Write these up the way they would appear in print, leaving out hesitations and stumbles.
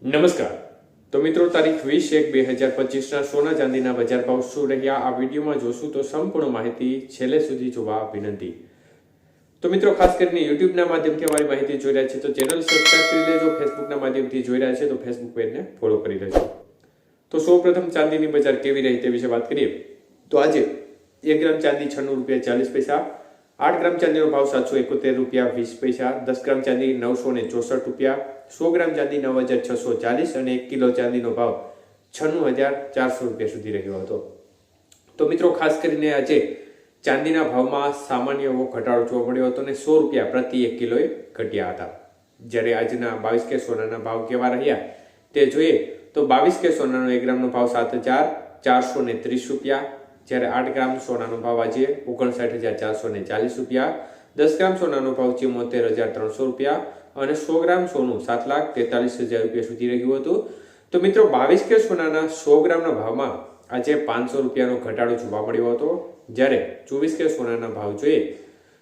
નમસ્કાર. તો મિત્રો, તારીખ 20/1/2025 સોના ચાંદીના બજાર ભાવ શું રહ્યા આ વિડીયોમાં જોશું તો સંપૂર્ણ માહિતી છેલ્લે સુધી જોવા વિનંતી. તો મિત્રો, ખાસ કરીને યુટ્યુબના માધ્યમથી અમારી માહિતી જોઈ રહ્યા છે તો ચેનલ સબસ્ક્રાઇબ કરી લેજો. ફેસબુકના માધ્યમથી જોઈ રહ્યા છે તો ફેસબુક પેજને ફોલો કરી લેજો. તો સૌપ્રથમ ચાંદીની બજાર કેવી રહી તે વિશે વાત કરીએ તો આજે 1 ગ્રામ ચાંદી 96.40 રૂપિયા, 8 ગ્રામ ચાંદીનો ભાવ 771 રૂપિયા 20 પૈસા, 10 ગ્રામ ચાંદી 964 રૂપિયા, 100 ગ્રામ ચાંદી 9640 અને 1 કિલો ચાંદીનો ભાવ 96400 રૂપિયા સુધી રહ્યો હતો. તો મિત્રો, ખાસ કરીને આજે ચાંદીના ભાવમાં સામાન્ય એવો ઘટાડો જોવા મળ્યો હતો અને 100 રૂપિયા પ્રતિ 1 કિલોએ ઘટ્યા હતા. જ્યારે આજના 22 કે સોનાના ભાવ કેવા રહ્યા તે જોઈએ તો 22 કે સોનાનો 1 ગ્રામનો ભાવ 7430 રૂપિયા, જ્યારે 8 ગ્રામ સોનાનો ભાવ આજે 59440 રૂપિયા, 10 ગ્રામ સોનાનો ભાવ 74300 રૂપિયા અને 100 ગ્રામ સોનું 7,43,000 રૂપિયા સુધી રહ્યું હતું. તો મિત્રો, 22 કે સોનાના 100 ગ્રામના ભાવમાં આજે 500 રૂપિયાનો ઘટાડો જોવા મળ્યો હતો. જ્યારે 24 કે સોનાના ભાવ જોઈએ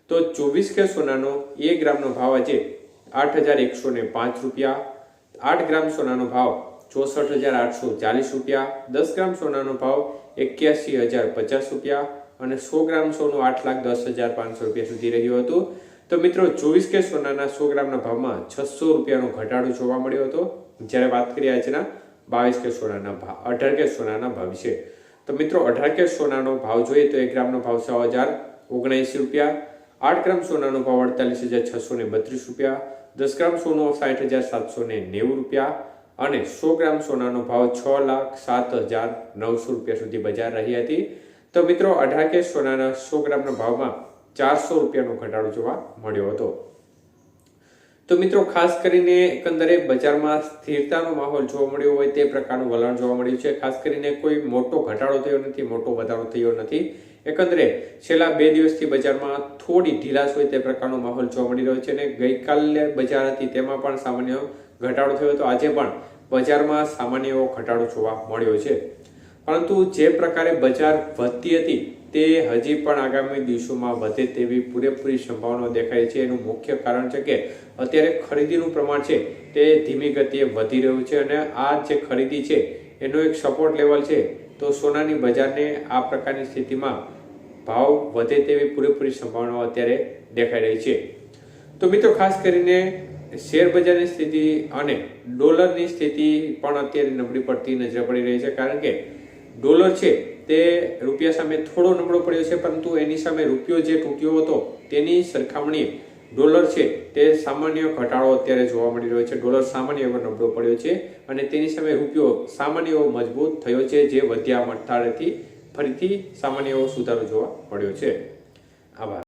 તો 24 કે સોનાનો 1 ગ્રામનો ભાવ આજે 8105 રૂપિયા, 8 ગ્રામ સોનાનો ભાવ 64,840 રૂપિયા, 10 ગ્રામ સોનાનો ભાવ 81,050 રૂપિયા અને 100 ગ્રામ સોનું 8,10,500 રૂપિયા સુધી રહ્યું હતું. તો મિત્રો, 24 કે સોનાના 100 ગ્રામના ભાવમાં 600 રૂપિયાનો ઘટાડો જોવા મળ્યો હતો. જ્યારે વાત કરીએ આજના 22 કે સોનાના ભાવ 18 કે સોનાના ભાવ છે તો મિત્રો, 18 કે સોનાનો ભાવ જોઈએ તો 1 ગ્રામનો ભાવ 6,079 રૂપિયા, 8 ગ્રામ સોનાનો ભાવ 48,632 રૂપિયા, 10 ગ્રામ સોનું 60,790 રૂપિયા અને 100 ગ્રામ સોનાનો ભાવ 6,07,900 રૂપિયા સુધી બજાર રહી હતી. તો મિત્રો, 18 કે સોનાના 100 ગ્રામના ભાવમાં 400 રૂપિયાનો ઘટાડો જોવા મળ્યો હતો. તો મિત્રો, ખાસ કરીને એકંદરે બજારમાં સ્થિરતાનો માહોલ જોવા મળ્યો હોય તે પ્રકારનું વલણ જોવા મળ્યું છે. ખાસ કરીને કોઈ મોટો ઘટાડો થયો નથી, મોટો વધારો થયો નથી. એકંદરે છેલ્લા 2 દિવસથી બજારમાં થોડી ઢીલાશ હોય તે પ્રકારનો માહોલ જોવા મળી રહ્યો છે અને ગઈકાલે બજાર હતી તેમાં પણ સામાન્ય ઘટાડો થયો હતો. આજે પણ બજારમાં સામાન્ય એવો ઘટાડો જોવા મળ્યો છે. પરંતુ જે પ્રકારે બજાર વધતી હતી તે હજી પણ આગામી દિવસોમાં વધે તેવી પૂરેપૂરી સંભાવના દેખાય છે. એનું મુખ્ય કારણ છે કે અત્યારે ખરીદીનું પ્રમાણ છે તે ધીમી ગતિએ વધી રહ્યું છે અને આ જે ખરીદી છે એનો એક સપોર્ટ લેવલ છે. તો સોનાની બજારને આ પ્રકારની સ્થિતિમાં ભાવ વધે તેવી પૂરેપૂરી સંભાવનાઓ અત્યારે દેખાઈ રહી છે. તો મિત્રો, ખાસ કરીને શેર બજારની સ્થિતિ અને ડોલરની સ્થિતિ પણ અત્યારે નબળી પડતી નજરે પડી રહી છે. કારણ કે ડોલર છે તે રૂપિયા સામે થોડો નબળો પડ્યો છે, પરંતુ એની સામે રૂપિયો જે તૂટ્યો હતો તેની સરખામણીએ ડોલર છે તે સામાન્ય ઘટાડો અત્યારે જોવા મળી રહ્યો છે. ડોલર સામાન્ય એવો નબળો પડ્યો છે અને તેની સામે રૂપિયો સામાન્ય એવો મજબૂત થયો છે, જે વધ્યા મથાળેથી ફરીથી સામાન્ય એવો સુધારો જોવા મળ્યો છે. આભાર.